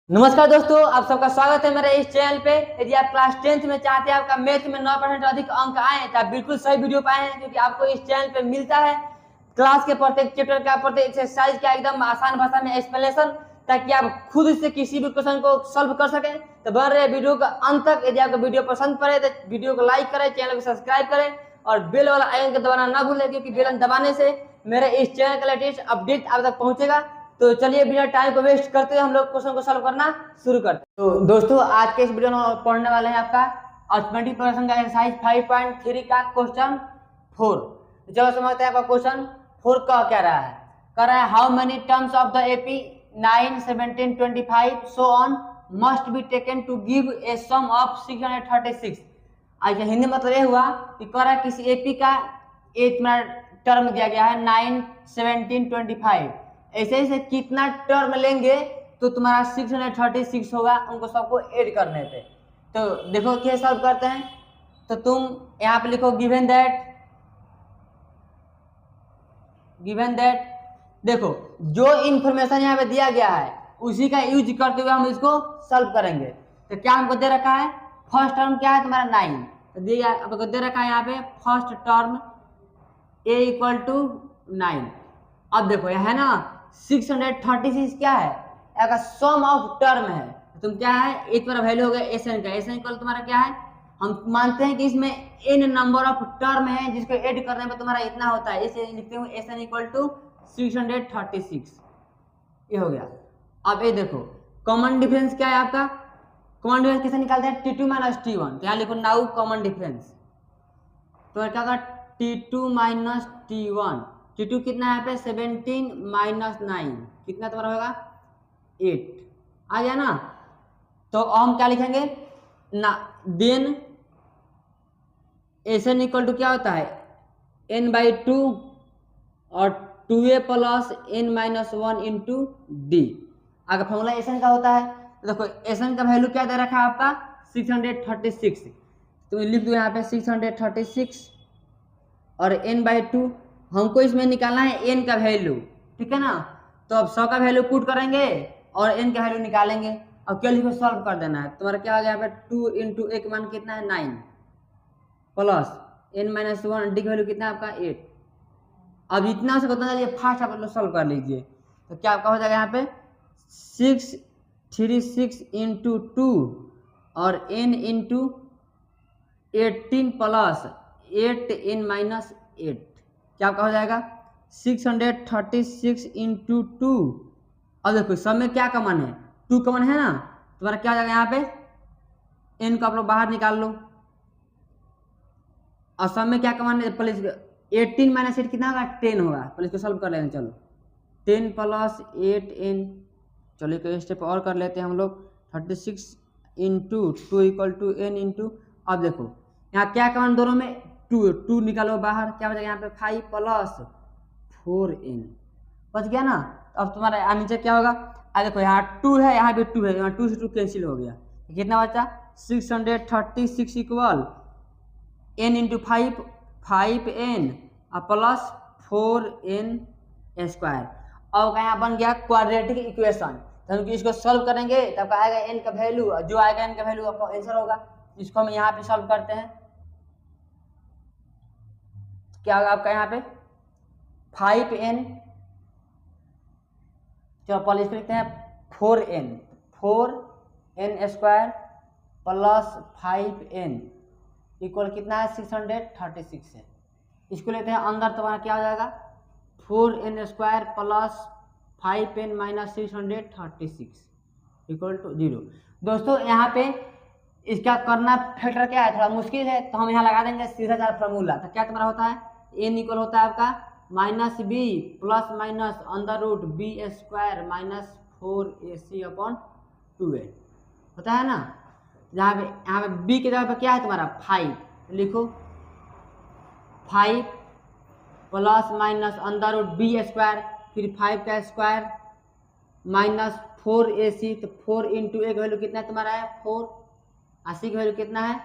नमस्कार दोस्तों, आप सबका स्वागत है मेरे इस चैनल पे। यदि आप क्लास 10th में चाहते हैं आपका मैथ में 9% अधिक अंक आए तो आप बिल्कुल सही वीडियो पाए हैं, क्योंकि आपको इस चैनल पे मिलता है क्लास के प्रत्येक चैप्टर का प्रत्येक एक्सरसाइज का एकदम आसान भाषा में एक्सप्लेनेशन, ताकि आप खुद से किसी भी क्वेश्चन को सॉल्व कर सकें। तो बन रहे वीडियो का अंत तक। यदि आपको वीडियो पसंद पड़े तो वीडियो को लाइक करें, चैनल को सब्सक्राइब करें और बेल वाला आइकन को दबाना ना भूलें, क्योंकि बेल दबाने से मेरे इस चैनल का लेटेस्ट अपडेट आप तक पहुंचेगा। तो चलिए बिना टाइम को वेस्ट करते हुए हम लोग क्वेश्चन को सॉल्व करना शुरू करते हैं। तो दोस्तों, आज के इस वीडियो में पढ़ने वाले हैं आपका अर्थमेटिक प्रोग्रेशन का एक्सरसाइज 5.3 का क्वेश्चन 4। चलो समझते हैं आपका क्वेश्चन 4 कह क्या रहा है। कह रहा है how many terms of the AP 9, 17, 25 so on must be taken to give a sum of 636। आज हिंदी मतलब ये हुआ कि कह रहा है किसी एपी का एक टर्म दिया गया है 9, 17, 25। ऐसे ऐसे कितना टर्म लेंगे तो तुम्हारा 636 होगा, उनको सबको ऐड करने पे। तो देखो क्या सॉल्व करते हैं। तो तुम यहाँ पे लिखो गिवन दैट देखो जो इंफॉर्मेशन यहाँ पे दिया गया है उसी का यूज करते हुए हम इसको सॉल्व करेंगे। तो क्या हमको दे रखा है, फर्स्ट टर्म क्या है तुम्हारा 9, तो दे रखा है यहाँ पे first term a equal to 9। अब देखो यह है ना 636 क्या है, अगर सम ऑफ टर्म है। तुम क्या है, एक तुम्हारा वैल्यू हो गया एसएन का, एसएन इक्वल तुम्हारा क्या है, हम मानते हैं कि इसमें n नंबर ऑफ टर्म है जिसको ऐड करने में तुम्हारा इतना होता है, इसे लिखते हूँ एसएन इक्वल टू 636। ये हो गया। अब ये देखो कॉमन डिफरेंस क्या है आपका, कॉमन डिफरेंस कैसे निकालते हैं, T2 माइनस T1। यहाँ लिखो नाउ कॉमन डिफरेंस, तो क्या होगा T2 माइनस T1। T2 कितना है यहाँ पे 17 माइनस 9 कितना तुम्हारा होगा 8 आ गया ना। तो हम क्या लिखेंगे ना, देन एसएन इक्वल टू क्या होता है n/2 और 2a plus n minus 1 into D. अगर फॉर्मूला एसएन का होता है तो देखो एसएन का वैल्यू क्या दे रखा है आपका 636, तो लिख दो यहाँ पे 636 और n/2 हमको इसमें निकालना है n का वैल्यू, ठीक है ना। तो अब 100 का वैल्यू पुट करेंगे और n का वैल्यू निकालेंगे। अब क्या लिखो सॉल्व कर देना है। तुम्हारा क्या आ गया यहाँ पे 2 इंटू एक मान कितना है 9 प्लस n माइनस 1 डी का वैल्यू कितना है आपका 8। अब इतना से बताना चाहिए, फास्ट आप लोग सॉल्व कर लीजिए। तो क्या आपका हो जाएगा यहाँ पे 636 इंटू 2 और n into 18 plus 8n minus 8, क्या आपका हो जाएगा 636 इंटू 2। अब देखो सब में क्या कॉमन है, 2 कॉमन है ना, तुम्हारा क्या हो जाएगा यहाँ पे n को आप लोग बाहर निकाल लो और सब में क्या कॉमन है, प्लस 18 माइनस 8 कितना होगा 10 होगा। पहले इसको सॉल्व कर लेंगे। चलो 10 प्लस 8n, चलो एक स्टेप और कर लेते हैं हम लोग 36 into 2 equal to n into, अब देखो यहाँ क्या कॉमन दोनों में 2 निकालो बाहर, क्या हो जाएगा यहाँ पे 5 प्लस 4n बच गया ना। अब तुम्हारा यहाँ नीचे क्या होगा, देखो यहाँ 2 है यहाँ भी 2 है, यहाँ 2 से 2 कैंसिल हो गया, कितना बचा 636 equal n into 5 5n plus 4n square. अब यहाँ बन गया क्वाड्रेटिक इक्वेशन। तो हम इसको सॉल्व करेंगे तब आएगा n का वैल्यू, जो आएगा n का वैल्यू आपका आंसर होगा। इसको हम यहाँ पे सॉल्व करते हैं, क्या होगा आपका यहाँ पे 5n, चलो पहले इसको लिखते हैं 4n square plus 5n equal कितना है 636 है। इसको लेते हैं अंदर, तुम्हारा क्या हो जाएगा 4n square plus 5n minus 636 equal to 0। दोस्तों यहाँ पे इसका करना फैक्टर क्या है, थोड़ा मुश्किल है, तो हम यहाँ लगा देंगे सीधा साधा फार्मूला। तो क्या तुम्हारा होता है n इक्वल होता है आपका minus b plus minus under root b square minus 4ac upon 2a होता है ना। यहाँ पे b के जगह पे क्या है तुम्हारा 5, लिखो 5 plus minus under root b square फिर 5 का स्क्वायर माइनस 4ac, तो 4 इंटू एक वैल्यू कितना है तुम्हारा है 4, 80 की वैल्यू कितना है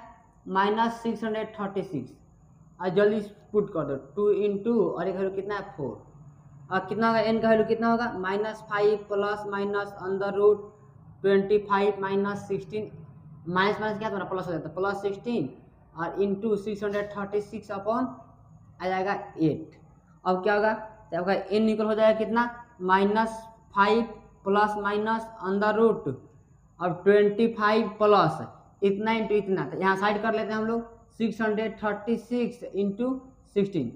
माइनस 636 और जल्दी पुट कर दो 2 इंटू और एक वैल्यू कितना है 4 और कितना होगा n का वैल्यू कितना होगा -5 plus minus under root 25 minus 16, minus minus क्या तुम्हारा प्लस हो जाता है, प्लस 16 और इंटू 636 अपॉन आ जाएगा 8। अब क्या होगा, तो आपका n इक्वल हो जाएगा कितना, -5 प्लस माइनस अंडर रूट और 25 प्लस इतना इंटू इतना, तो यहाँ साइड कर लेते हैं हम लोग 636 इंटू 16।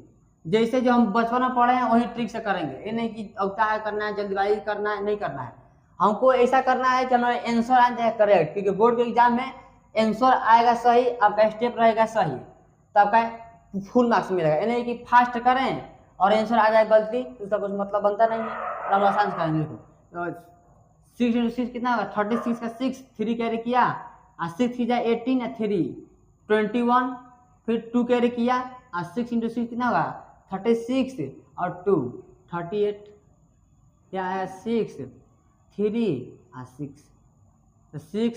जैसे जो हम बचपन में पढ़े हैं वही ट्रिक से करेंगे, ये नहीं कि अवता है करना है, जल्दबाजी करना है, नहीं करना है। हमको ऐसा करना है कि हमारा आंसर आ जाए करेक्ट, क्योंकि बोर्ड के एग्जाम में आंसर आएगा सही, आपका स्टेप रहेगा सही, तो आपका फुल मार्क्स मिलेगा। ये नहीं कि फास्ट करें और आंसर आ जाए गलती, तो उसका कुछ मतलब बनता नहीं है। तो हम आसान से करेंगे, देखो 6 इंटू 6 कितना होगा, 36 का 6, 3 कैरी किया और 6 की जाए 18 या 3 21, फिर 2 कैरी किया और 6 इंटू 6 कितना होगा 36 और 2 38, क्या है 6 3 और 6, तो 6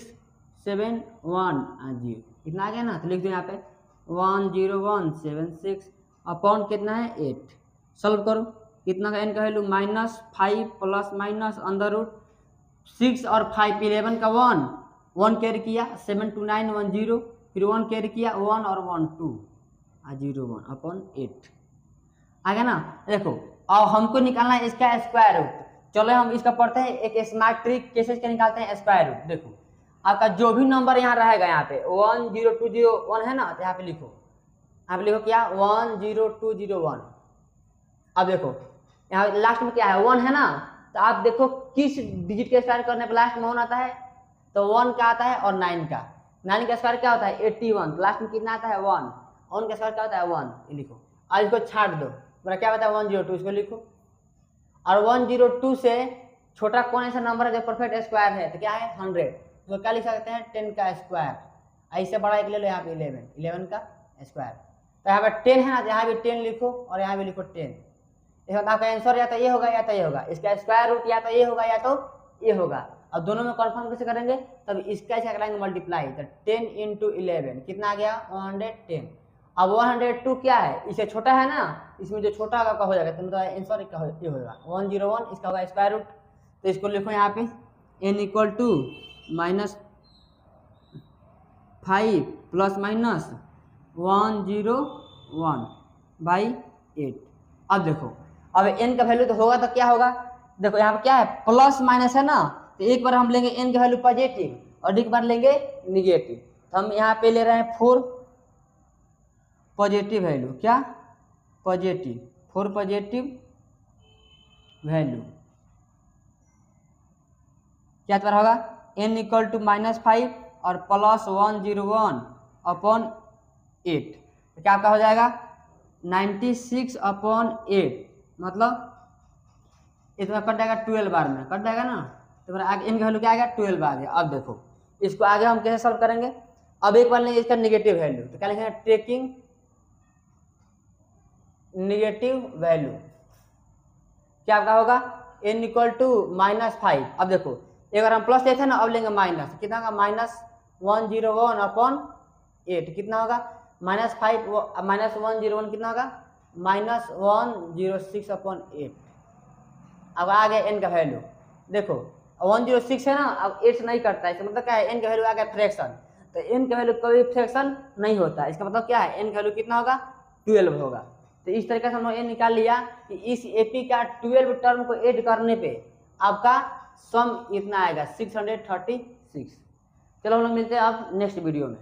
7 1 और 0 इतना आ गया ना। तो लिख दो यहाँ पे 10176 अपॉन कितना है 8। सॉल्व करो, कितना का n का value -5 plus minus under root 6 और 5 11 का 1 कैरी किया 7 2 9 1 0, फिर 1 कैरी किया 1 और 1 2 और 0 1 अपॉन 8 आ गया ना। देखो अब हमको निकालना है इसका स्क्वायर रूट। चलो हम इसका पढ़ते हैं, एक स्मार्ट ट्रिक कैसे इसका निकालते हैं स्क्वायर रूट। देखो आपका जो भी नंबर यहाँ रहेगा, यहाँ पे 10201 है ना, तो यहाँ पे लिखो, यहाँ पे लिखो क्या 10201। अब देखो यहाँ लास्ट में क्या है 1 है ना, तो आप देखो किस डिजिट के स्क्वायर करने पर लास्ट में 1 आता है, तो 1 का आता है और 9 का। 9 का स्क्वायर क्या होता है 81, तो लास्ट में कितना आता है 1। 1 का स्क्वायर क्या होता है 1, ये लिखो। आज इसको छाट दो, मेरा क्या होता है 102, इसको लिखो। और 102 से छोटा कौन ऐसा नंबर है जो परफेक्ट स्क्वायर है, तो क्या है 100, तो क्या लिख सकते हैं 10 का स्क्वायर। ऐसे बड़ा एक ले लो, यहाँ पे 11 का स्क्वायर। तो यहाँ पे 10 है ना, यहाँ भी 10 लिखो और यहाँ भी लिखो 10। इसका आपका आंसर या तो ये होगा या तो ये होगा, इसका स्क्वायर रूट या तो ये होगा या तो ये होगा। अब दोनों में कन्फर्म कैसे करेंगे, तब इसका क्या करेंगे मल्टीप्लाई, तो 10 इंटू 11 कितना आ गया 110। अब 102 क्या है, इससे छोटा है ना, इसमें जो छोटा होगा हो जाएगा, तो मतलब आंसर का ये होगा 101, इसका होगा स्क्वायर रूट। तो इसको लिखो यहाँ पे n equal to -5 plus minus 101/8। अब देखो अब n का वैल्यू तो होगा तो क्या होगा, देखो यहाँ पे क्या है प्लस माइनस है ना, तो एक बार हम लेंगे n का वैल्यू पॉजिटिव और एक बार लेंगे निगेटिव। तो हम यहाँ पे ले रहे हैं 4 पॉजिटिव वैल्यू, क्या पॉजिटिव 4 पॉजिटिव वैल्यू, क्या तुम्हारा होगा n इक्वल टू -5 और प्लस 101/8, तो क्या आपका हो जाएगा 96/8, मतलब इतना कट जाएगा 12 बार में, कट जाएगा ना। तो आगे n का वैल्यू क्या आएगा 12 आ गया। अब देखो इसको आगे हम कैसे सॉल्व करेंगे, अब एक बार लेंगे इसका निगेटिव वैल्यू, तो क्या लिखेंगे टेकिंग निगेटिव वैल्यू, क्या आपका होगा n इक्वल टू -5। अब देखो एक बार हम प्लस लेते हैं ना, अब लेंगे माइनस, कितना होगा -101/8, कितना होगा -5 -101 कितना होगा -106/8। अब आ गया n का वैल्यू, देखो 106 है ना, अब 8 से नहीं करता है, इसका मतलब क्या है n का वैल्यू आ गया फ्रैक्शन, तो n का वैल्यू कभी फ्रैक्शन नहीं होता, इसका मतलब क्या है n का वैल्यू कितना होगा 12 होगा। तो इस तरीके से हमने ये निकाल लिया कि इस एपी का 12 टर्म को ऐड करने पे आपका सम इतना आएगा 636। चलो हम लोग मिलते हैं अब नेक्स्ट वीडियो में।